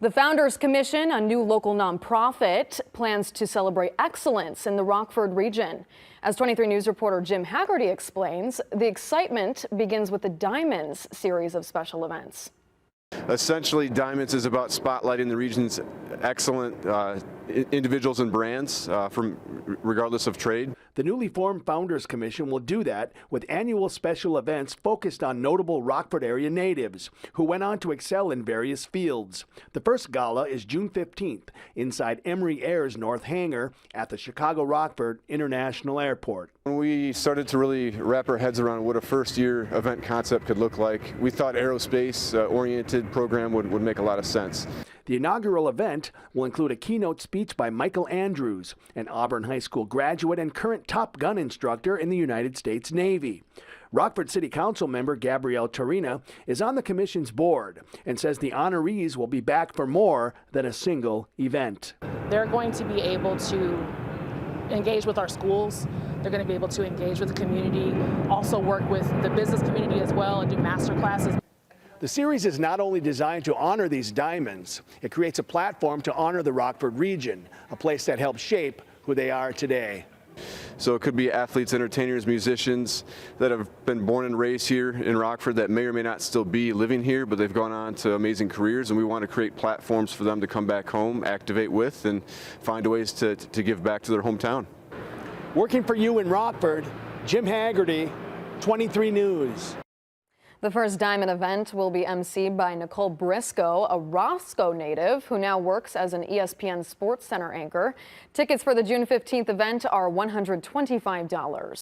The Founders Commission, a new local nonprofit, plans to celebrate excellence in the Rockford region. As 23 News reporter Jim Haggerty explains, the excitement begins with the Diamonds series of special events. Essentially, Diamonds is about spotlighting the region's excellent individuals and brands from regardless of trade. The newly formed Founders Commission will do that with annual special events focused on notable Rockford-area natives who went on to excel in various fields. The first gala is June 15th inside Emery Air's North Hangar at the Chicago Rockford International Airport. When we started to really wrap our heads around what a first-year event concept could look like, we thought aerospace-oriented program would make a lot of sense. The inaugural event will include a keynote speech by Michael Andrews, an Auburn High School graduate and current Top Gun instructor in the United States Navy. Rockford City Council member Gabrielle Torina is on the commission's board and says the honorees will be back for more than a single event. They're going to be able to engage with our schools. They're going to be able to engage with the community, also work with the business community as well and do master classes. The series is not only designed to honor these diamonds, it creates a platform to honor the Rockford region, a place that helped shape who they are today. So it could be athletes, entertainers, musicians that have been born and raised here in Rockford that may or may not still be living here, but they've gone on to amazing careers, and we want to create platforms for them to come back home, activate with, and find ways to give back to their hometown. Working for you in Rockford, Jim Haggerty, 23 News. The first Diamond event will be emceed by Nicole Briscoe, a Roscoe native who now works as an ESPN Sports Center anchor. Tickets for the June 15th event are $125.